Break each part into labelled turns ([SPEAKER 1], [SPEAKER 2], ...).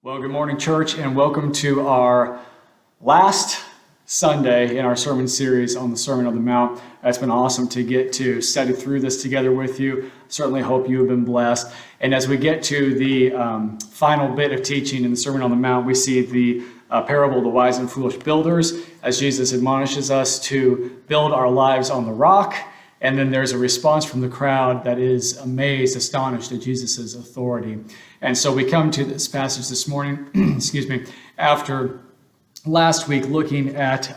[SPEAKER 1] Well, good morning, church, and welcome to our last Sunday in our sermon series on the Sermon on the Mount. It's been awesome to get to study through this together with you. Certainly hope you have been blessed. And as we get to the final bit of teaching in the Sermon on the Mount, we see the parable of the wise and foolish builders as Jesus admonishes us to build our lives on the rock. And then there's a response from the crowd that is amazed, astonished at Jesus' authority. And so we come to this passage this morning, after last week looking at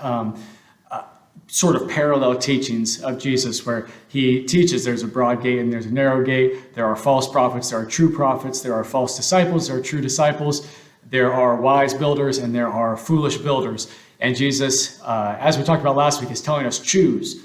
[SPEAKER 1] sort of parallel teachings of Jesus, where he teaches there's a broad gate and there's a narrow gate. There are false prophets, there are true prophets, there are false disciples, there are true disciples, there are wise builders, and there are foolish builders. And Jesus, as we talked about last week, is telling us choose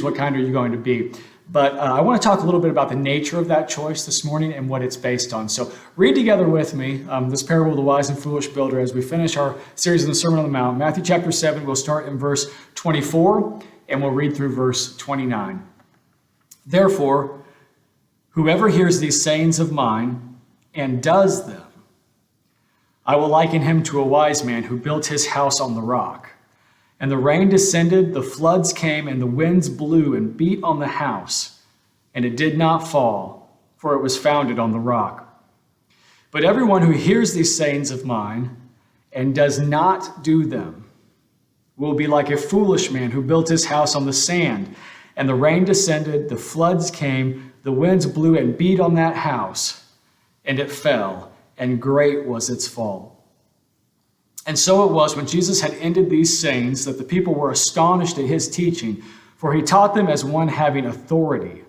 [SPEAKER 1] what kind are you going to be. But I want to talk a little bit about the nature of that choice this morning and what it's based on. So read together with me this parable of the wise and foolish builder as we finish our series on the Sermon on the Mount. Matthew chapter 7, we'll start in verse 24 and we'll read through verse 29. Therefore, whoever hears these sayings of mine and does them, I will liken him to a wise man who built his house on the rock. And the rain descended, the floods came, and the winds blew and beat on the house, and it did not fall, for it was founded on the rock. But everyone who hears these sayings of mine and does not do them will be like a foolish man who built his house on the sand. And the rain descended, the floods came, the winds blew and beat on that house, and it fell, and great was its fall. And so it was when Jesus had ended these sayings that the people were astonished at his teaching, for he taught them as one having authority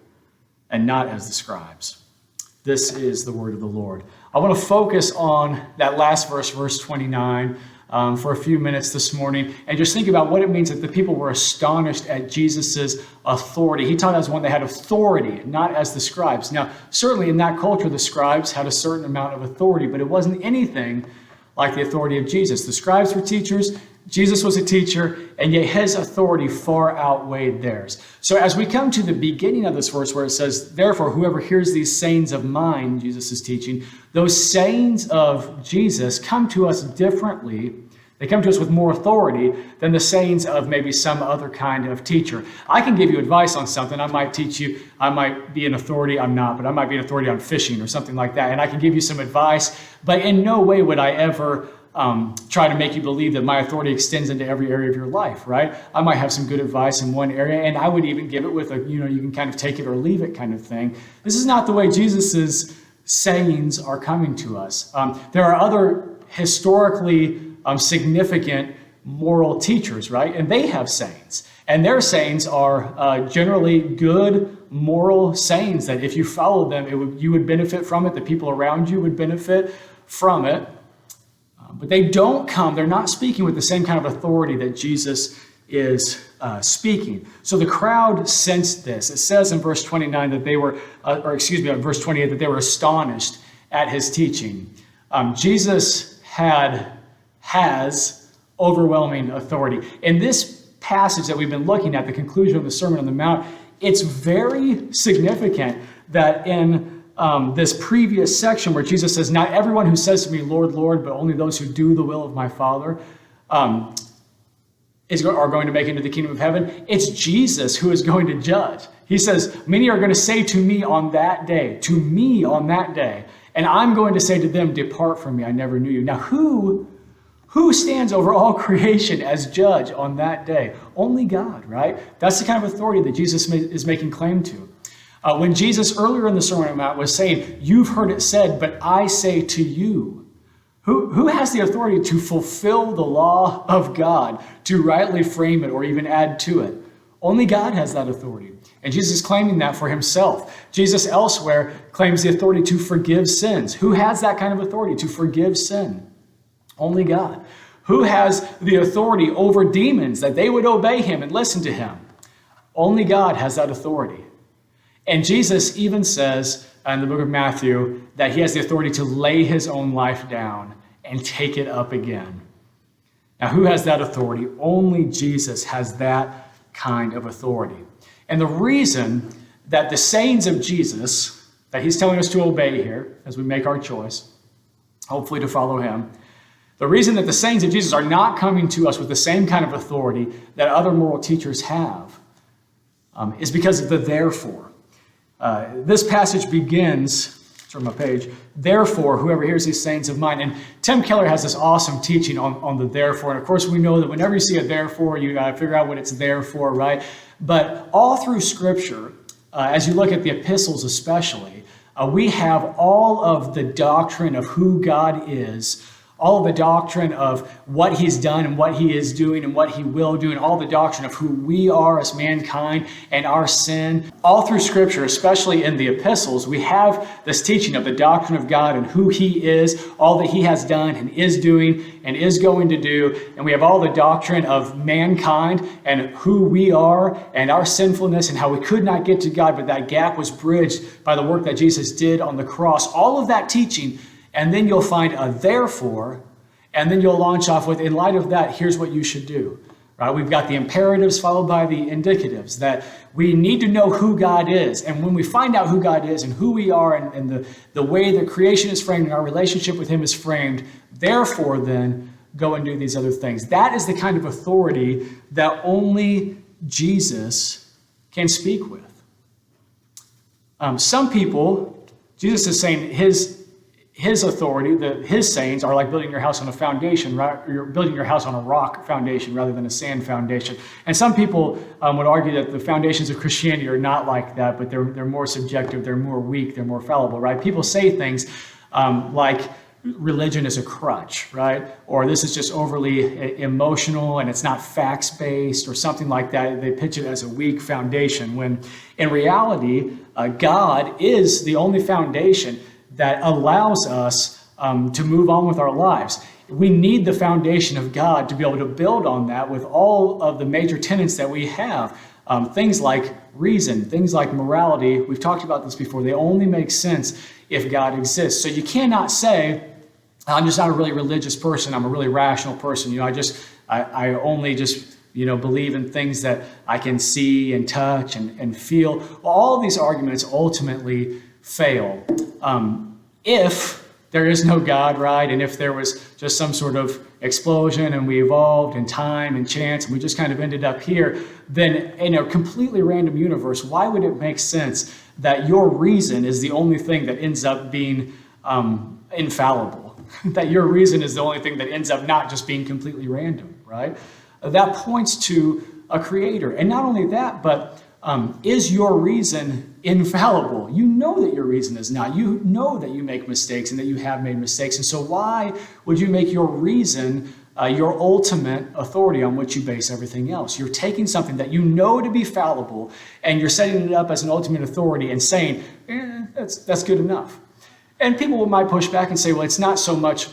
[SPEAKER 1] and not as the scribes. This is the word of the Lord. I want to focus on that last verse, verse 29, for a few minutes this morning, and just think about what it means that the people were astonished at Jesus' authority. He taught as one that had authority, not as the scribes. Now, certainly in that culture, the scribes had a certain amount of authority, but it wasn't anything like the authority of Jesus. The scribes were teachers, Jesus was a teacher, and yet his authority far outweighed theirs. So as we come to the beginning of this verse where it says, therefore, whoever hears these sayings of mine, Jesus is teaching, those sayings of Jesus come to us differently. They come to us with more authority than the sayings of maybe some other kind of teacher. I can give you advice on something. I might teach you, I might be an authority, I'm not, but I might be an authority on fishing or something like that. And I can give you some advice, but in no way would I ever try to make you believe that my authority extends into every area of your life, right? I might have some good advice in one area, and I would even give it with a, you can kind of take it or leave it kind of thing. This is not the way Jesus's sayings are coming to us. There are other historically significant moral teachers, right? And they have sayings. And their sayings are generally good moral sayings that if you followed them, you would benefit from it. The people around you would benefit from it. But they're not speaking with the same kind of authority that Jesus is speaking. So the crowd sensed this. It says in verse 29 that they were, verse 28 that they were astonished at his teaching. Jesus has overwhelming authority. In this passage that we've been looking at, the conclusion of the Sermon on the Mount, it's very significant that in this previous section where Jesus says, not everyone who says to me, Lord, Lord, but only those who do the will of my Father are going to make it into the kingdom of heaven. It's Jesus who is going to judge. He says, many are going to say to me on that day, and I'm going to say to them, depart from me, I never knew you. Now, who stands over all creation as judge on that day? Only God, right? That's the kind of authority that Jesus is making claim to. When Jesus earlier in the Sermon on the Mount was saying, you've heard it said, but I say to you, who has the authority to fulfill the law of God, to rightly frame it or even add to it? Only God has that authority. And Jesus is claiming that for himself. Jesus elsewhere claims the authority to forgive sins. Who has that kind of authority to forgive sin? Only God. Who has the authority over demons that they would obey him and listen to him? Only God has that authority. And Jesus even says in the book of Matthew that he has the authority to lay his own life down and take it up again. Now, who has that authority? Only Jesus has that kind of authority. And the reason that the sayings of Jesus that he's telling us to obey here as we make our choice hopefully to follow him. The reason that the sayings of Jesus are not coming to us with the same kind of authority that other moral teachers have is because of the therefore. This passage begins, turn my page, therefore, whoever hears these sayings of mine. And Tim Keller has this awesome teaching on the therefore. And of course, we know that whenever you see a therefore, you got to figure out what it's there for, right? But all through Scripture, as you look at the epistles especially, we have all of the doctrine of who God is, all of the doctrine of what he's done and what he is doing and what he will do, and all the doctrine of who we are as mankind and our sin. All through Scripture, especially in the epistles, we have this teaching of the doctrine of God and who he is, all that he has done and is doing and is going to do. And we have all the doctrine of mankind and who we are and our sinfulness and how we could not get to God, but that gap was bridged by the work that Jesus did on the cross. All of that teaching. And then you'll find a therefore, and then you'll launch off with, in light of that, here's what you should do. Right? We've got the imperatives followed by the indicatives, that we need to know who God is. And when we find out who God is and who we are and the way that creation is framed and our relationship with him is framed, therefore then go and do these other things. That is the kind of authority that only Jesus can speak with. Some people, Jesus is saying his authority, his sayings are like building your house on a foundation, right? You're building your house on a rock foundation rather than a sand foundation. And some people would argue that the foundations of Christianity are not like that, but they're more subjective, they're more weak, they're more fallible, right? People say things like religion is a crutch, right? Or this is just overly emotional and it's not facts-based or something like that. They pitch it as a weak foundation, when in reality, God is the only foundation that allows us to move on with our lives. We need the foundation of God to be able to build on that with all of the major tenets that we have. Things like reason, things like morality. We've talked about this before. They only make sense if God exists. So you cannot say, I'm just not a really religious person. I'm a really rational person. I only just believe in things that I can see and touch and feel. Well, all of these arguments ultimately fail if there is no God, right? And if there was just some sort of explosion and we evolved in time and chance and we just kind of ended up here, then in a completely random universe, why would it make sense that your reason is the only thing that ends up being infallible? That your reason is the only thing that ends up not just being completely random, right? That points to a creator. And not only that, but is your reason infallible? You know that your reason is not. You know that you make mistakes and that you have made mistakes. And so why would you make your reason your ultimate authority on which you base everything else? You're taking something that you know to be fallible and you're setting it up as an ultimate authority and saying, that's good enough. And people might push back and say, well, it's not so much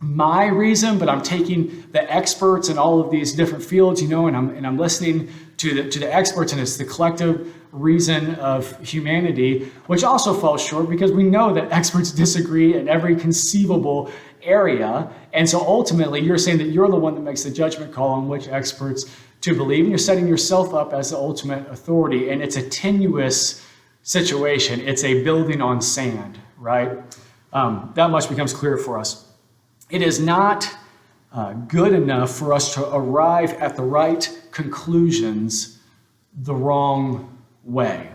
[SPEAKER 1] my reason, but I'm taking the experts in all of these different fields, and I'm listening to the experts, and it's the collective reason of humanity, which also falls short because we know that experts disagree in every conceivable area. And so ultimately, you're saying that you're the one that makes the judgment call on which experts to believe, and you're setting yourself up as the ultimate authority. And it's a tenuous situation. It's a building on sand, right? That much becomes clear for us. It is not good enough for us to arrive at the right conclusions the wrong way.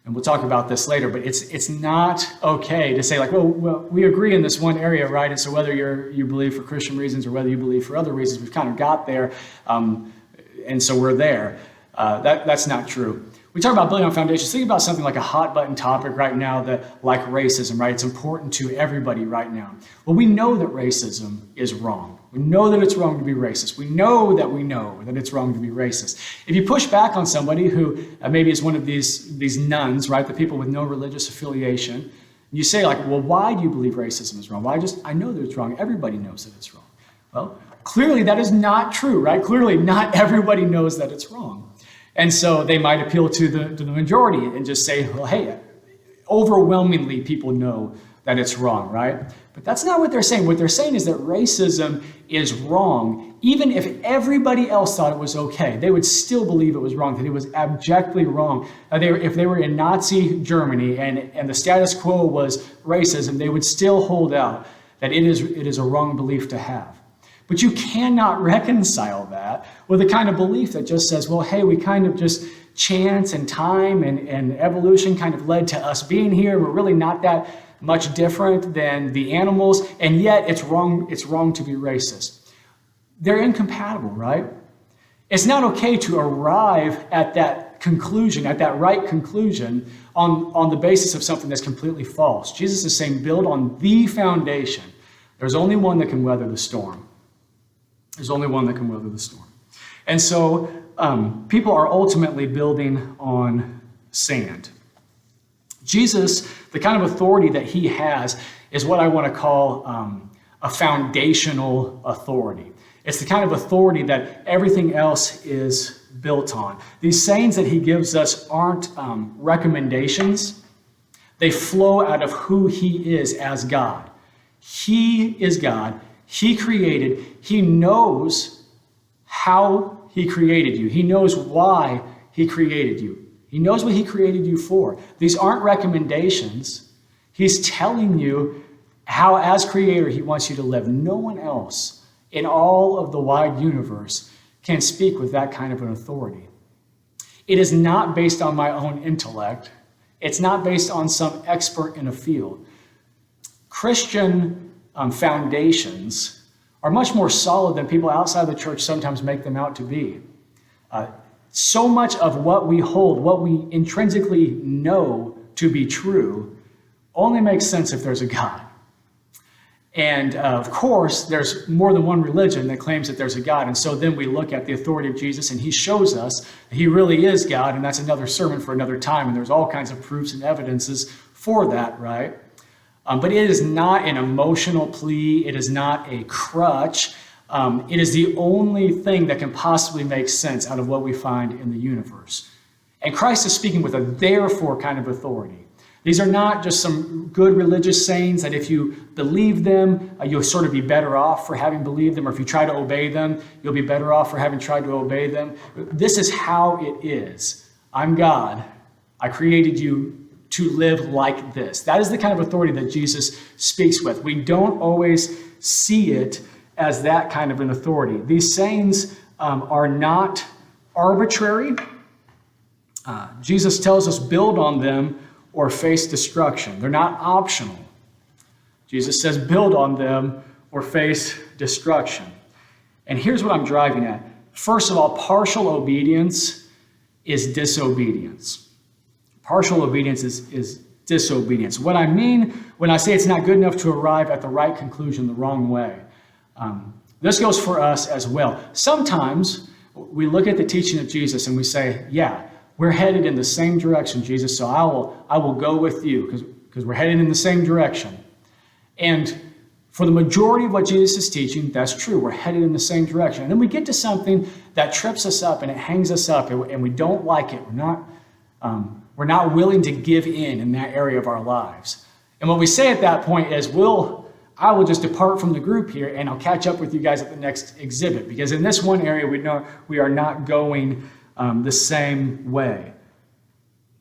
[SPEAKER 1] And we'll talk about this later, but it's not okay to say like, well, we agree in this one area, right? And so whether you believe for Christian reasons or whether you believe for other reasons, we've kind of got there, and so we're there. That's not true. We talk about building on foundations. Think about something like a hot button topic right now, like racism, right? It's important to everybody right now. Well, we know that racism is wrong. We know that it's wrong to be racist. We know that it's wrong to be racist. If you push back on somebody who maybe is one of these nuns, right? The people with no religious affiliation, you say like, well, why do you believe racism is wrong? Well, I know that it's wrong. Everybody knows that it's wrong. Well, clearly that is not true, right? Clearly not everybody knows that it's wrong. And so they might appeal to the majority and just say, well, hey, overwhelmingly people know that it's wrong, right? But that's not what they're saying. What they're saying is that racism is wrong. Even if everybody else thought it was okay, they would still believe it was wrong, that it was abjectly wrong. If they were in Nazi Germany and the status quo was racism, they would still hold out that it is a wrong belief to have. But you cannot reconcile that with a kind of belief that just says, well, hey, we kind of just chance and time and evolution kind of led to us being here. We're really not that much different than the animals, and yet it's wrong to be racist. They're incompatible, right? It's not okay to arrive at that conclusion, at that right conclusion, on the basis of something that's completely false. Jesus is saying, build on the foundation. There's only one that can weather the storm. There's only one that can weather the storm. And so people are ultimately building on sand. Jesus, the kind of authority that he has, is what I want to call a foundational authority. It's the kind of authority that everything else is built on. These sayings that he gives us aren't recommendations. They flow out of who he is as God. He is God. He created. He knows how he created you. He knows why he created you. He knows what he created you for. These aren't recommendations. He's telling you how, as creator, he wants you to live. No one else in all of the wide universe can speak with that kind of an authority. It is not based on my own intellect. It's not based on some expert in a field. Christian foundations are much more solid than people outside the church sometimes make them out to be. So much of what we hold, what we intrinsically know to be true, only makes sense if there's a God. And of course, there's more than one religion that claims that there's a God. And so then we look at the authority of Jesus, and he shows us that he really is God. And that's another sermon for another time. And there's all kinds of proofs and evidences for that, right? But it is not an emotional plea. It is not a crutch. It is the only thing that can possibly make sense out of what we find in the universe. And Christ is speaking with a therefore kind of authority. These are not just some good religious sayings that if you believe them, you'll sort of be better off for having believed them, or if you try to obey them, you'll be better off for having tried to obey them. This is how it is. I'm God. I created you to live like this. That is the kind of authority that Jesus speaks with. We don't always see it as that kind of an authority. These sayings are not arbitrary. Jesus tells us, build on them or face destruction. They're not optional. Jesus says, build on them or face destruction. And here's what I'm driving at. First of all, partial obedience is disobedience. Partial obedience is disobedience. What I mean when I say it's not good enough to arrive at the right conclusion the wrong way, this goes for us as well. Sometimes we look at the teaching of Jesus and we say, yeah, we're headed in the same direction, Jesus, so I will go with you because we're headed in the same direction. And for the majority of what Jesus is teaching, that's true. We're headed in the same direction. And then we get to something that trips us up and it hangs us up and we don't like it. We're not willing to give in that area of our lives. And what we say at that point is, I will just depart from the group here and I'll catch up with you guys at the next exhibit. Because in this one area, we know we are not going the same way.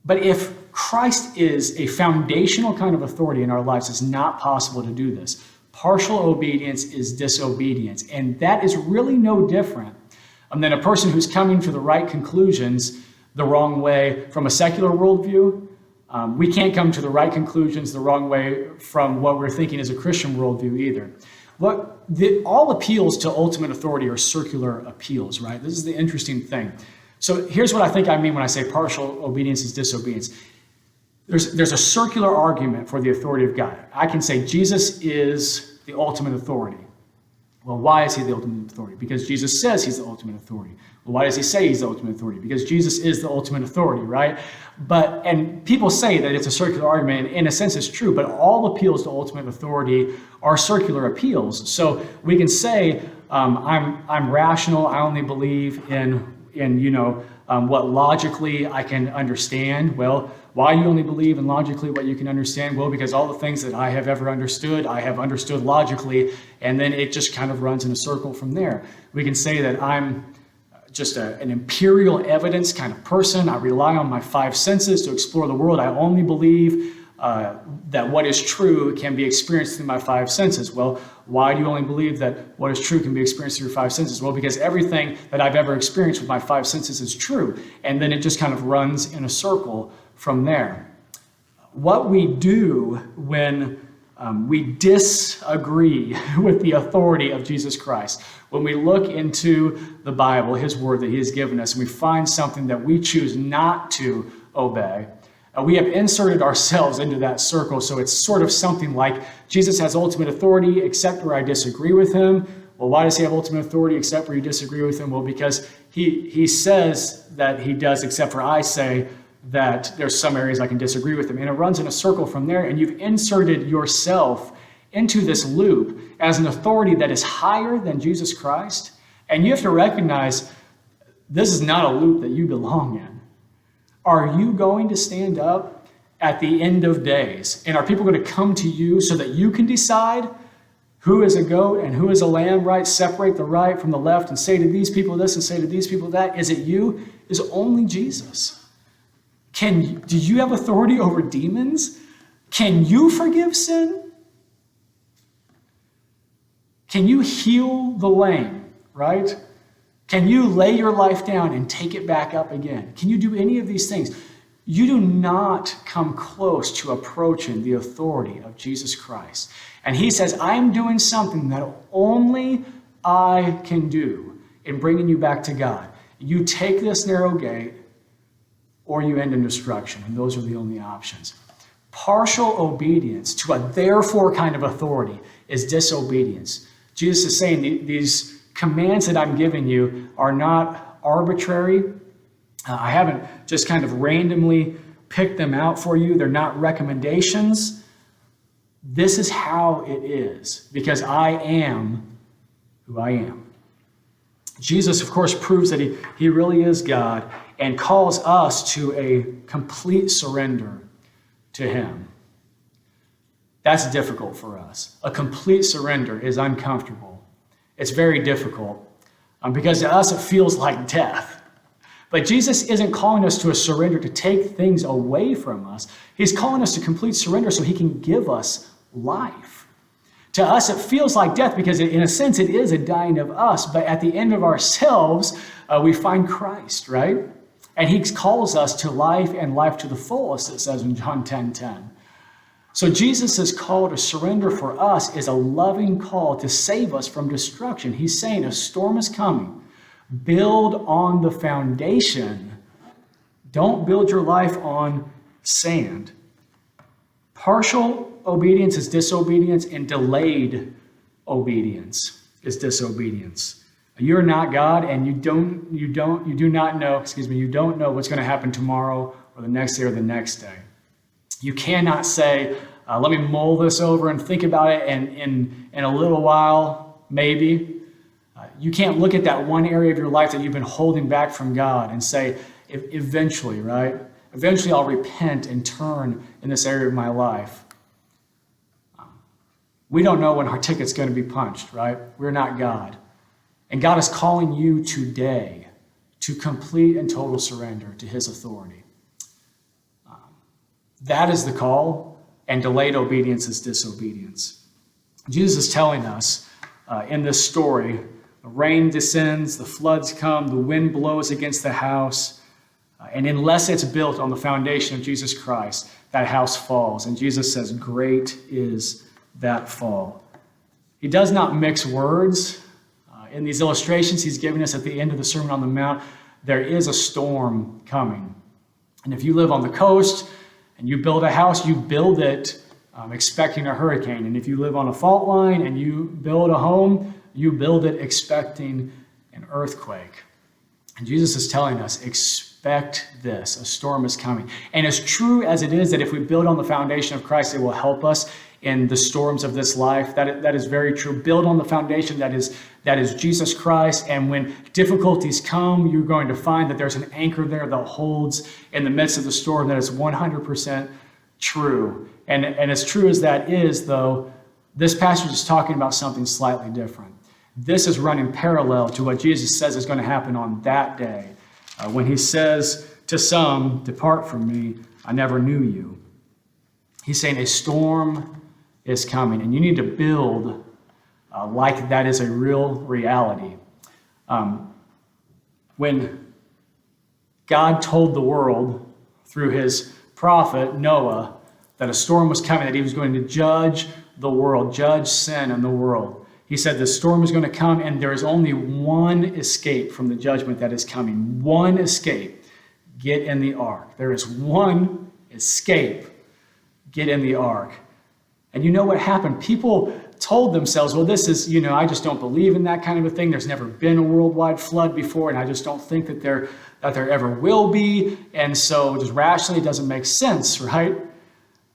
[SPEAKER 1] But if Christ is a foundational kind of authority in our lives, it's not possible to do this. Partial obedience is disobedience. And that is really no different than a person who's coming to the right conclusions the wrong way from a secular worldview. We can't come to the right conclusions the wrong way from what we're thinking as a Christian worldview either. All appeals to ultimate authority are circular appeals, right? This is the interesting thing. So here's what I think I mean when I say partial obedience is disobedience. There's a circular argument for the authority of God. I can say Jesus is the ultimate authority. Well, why is he the ultimate authority? Because Jesus says he's the ultimate authority. Well, why does he say he's the ultimate authority? Because Jesus is the ultimate authority, right? And people say that it's a circular argument. In a sense, it's true, but all appeals to ultimate authority are circular appeals. So we can say, I'm rational. I only believe in what logically I can understand. Well, why do you only believe in logically what you can understand? Well, because all the things that I have ever understood, I have understood logically, and then it just kind of runs in a circle from there. We can say that I'm just an empirical evidence kind of person. I rely on my five senses to explore the world. I only believe that what is true can be experienced through my five senses. Well, why do you only believe that what is true can be experienced through your five senses? Well, because everything that I've ever experienced with my five senses is true. And then it just kind of runs in a circle from there. What we do when we disagree with the authority of Jesus Christ, when we look into the Bible, his word that he has given us, and we find something that we choose not to obey, we have inserted ourselves into that circle. So it's sort of something like Jesus has ultimate authority except where I disagree with him. Well, why does he have ultimate authority except where you disagree with him? Well, because he says that he does except for I say that there's some areas I can disagree with him. And it runs in a circle from there. And you've inserted yourself into this loop as an authority that is higher than Jesus Christ. And you have to recognize this is not a loop that you belong in. Are you going to stand up at the end of days? And are people going to come to you so that you can decide who is a goat and who is a lamb, right? Separate the right from the left and say to these people this and say to these people that? Is it you? Is it only Jesus? Do you have authority over demons? Can you forgive sin? Can you heal the lame, right? Can you lay your life down and take it back up again? Can you do any of these things? You do not come close to approaching the authority of Jesus Christ. And he says, I am doing something that only I can do in bringing you back to God. You take this narrow gate or you end in destruction. And those are the only options. Partial obedience to a therefore kind of authority is disobedience. Jesus is saying these commands that I'm giving you are not arbitrary. I haven't just kind of randomly picked them out for you. They're not recommendations. This is how it is because I am who I am. Jesus, of course, proves that he really is God and calls us to a complete surrender to him. That's difficult for us. A complete surrender is uncomfortable. It's very difficult because to us it feels like death. But Jesus isn't calling us to a surrender to take things away from us. He's calling us to complete surrender so he can give us life. To us, it feels like death because in a sense it is a dying of us. But at the end of ourselves, we find Christ, right? And he calls us to life and life to the fullest, it says in John 10:10. So Jesus' call to surrender for us is a loving call to save us from destruction. He's saying a storm is coming. Build on the foundation. Don't build your life on sand. Partial obedience is disobedience, and delayed obedience is disobedience. You're not God, and you don't know what's going to happen tomorrow or the next day or the next day. You cannot say, let me mull this over and think about it in a little while, maybe. You can't look at that one area of your life that you've been holding back from God and say, eventually, right? Eventually I'll repent and turn in this area of my life. We don't know when our ticket's going to be punched, right? We're not God. And God is calling you today to complete and total surrender to his authority. That is the call, and delayed obedience is disobedience. Jesus is telling us in this story, the rain descends, the floods come, the wind blows against the house, and unless it's built on the foundation of Jesus Christ, that house falls. And Jesus says, great is that fall. He does not mix words. In these illustrations he's giving us at the end of the Sermon on the Mount, there is a storm coming. And if you live on the coast and you build a house, you build it expecting a hurricane. And if you live on a fault line and you build a home, you build it expecting an earthquake. And Jesus is telling us, expect this. A storm is coming. And as true as it is that if we build on the foundation of Christ, it will help us in the storms of this life. That is very true. Build on the foundation that is Jesus Christ. And when difficulties come, you're going to find that there's an anchor there that holds in the midst of the storm. That is 100% true. And as true as that is, though, this passage is talking about something slightly different. This is running parallel to what Jesus says is going to happen on that day. When he says to some, depart from me, I never knew you. He's saying a storm is coming, and you need to build like that is a real reality. When God told the world through his prophet Noah that a storm was coming, that he was going to judge the world, judge sin in the world, he said the storm is going to come, and there is only one escape from the judgment that is coming. One escape. Get in the ark. There is one escape. Get in the ark. And you know what happened? People told themselves, well, this is, I just don't believe in that kind of a thing. There's never been a worldwide flood before, and I just don't think that there ever will be. And so just rationally, it doesn't make sense, right?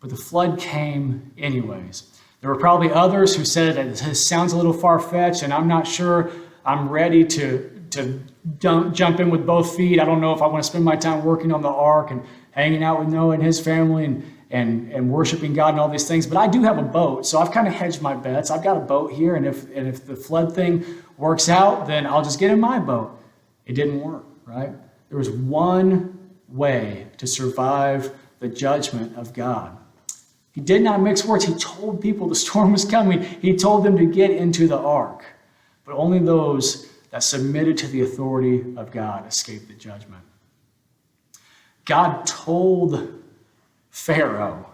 [SPEAKER 1] But the flood came anyways. There were probably others who said that this sounds a little far-fetched, and I'm not sure I'm ready to jump in with both feet. I don't know if I want to spend my time working on the ark and hanging out with Noah and his family and worshiping God and all these things. But I do have a boat, so I've kind of hedged my bets. I've got a boat here, and if the flood thing works out, then I'll just get in my boat. It didn't work, right? There was one way to survive the judgment of God. He did not mix words. He told people the storm was coming. He told them to get into the ark. But only those that submitted to the authority of God escaped the judgment. God told Pharaoh,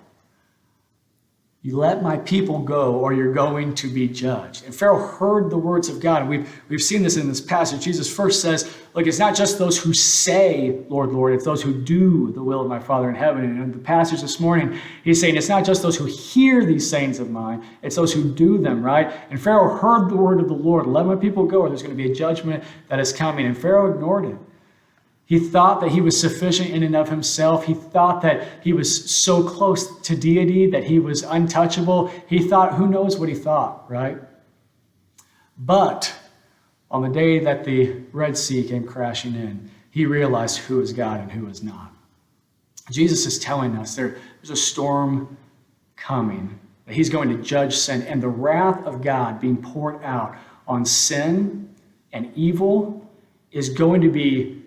[SPEAKER 1] you let my people go or you're going to be judged. And Pharaoh heard the words of God. And we've seen this in this passage. Jesus first says, look, it's not just those who say, Lord, Lord, it's those who do the will of my Father in heaven. And in the passage this morning, he's saying it's not just those who hear these sayings of mine, it's those who do them, right? And Pharaoh heard the word of the Lord, let my people go or there's going to be a judgment that is coming. And Pharaoh ignored it. He thought that he was sufficient in and of himself. He thought that he was so close to deity that he was untouchable. He thought, who knows what he thought, right? But on the day that the Red Sea came crashing in, he realized who is God and who is not. Jesus is telling us there's a storm coming, that he's going to judge sin, and the wrath of God being poured out on sin and evil is going to be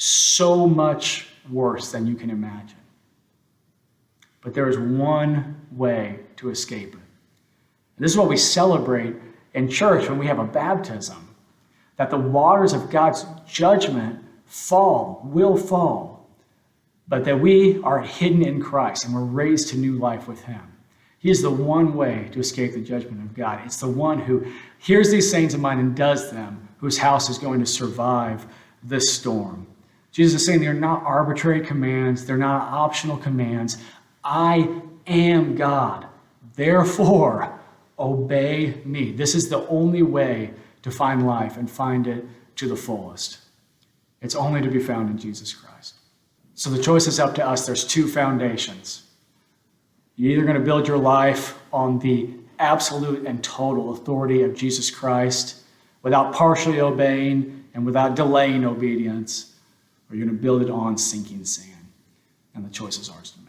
[SPEAKER 1] so much worse than you can imagine. But there is one way to escape it. And this is what we celebrate in church when we have a baptism, that the waters of God's judgment will fall, but that we are hidden in Christ and we're raised to new life with him. He is the one way to escape the judgment of God. It's the one who hears these sayings of mine and does them, whose house is going to survive this storm. Jesus is saying they're not arbitrary commands. They're not optional commands. I am God. Therefore, obey me. This is the only way to find life and find it to the fullest. It's only to be found in Jesus Christ. So the choice is up to us. There's two foundations. You're either going to build your life on the absolute and total authority of Jesus Christ without partially obeying and without delaying obedience, or you're going to build it on sinking sand. And the choice is ours to make.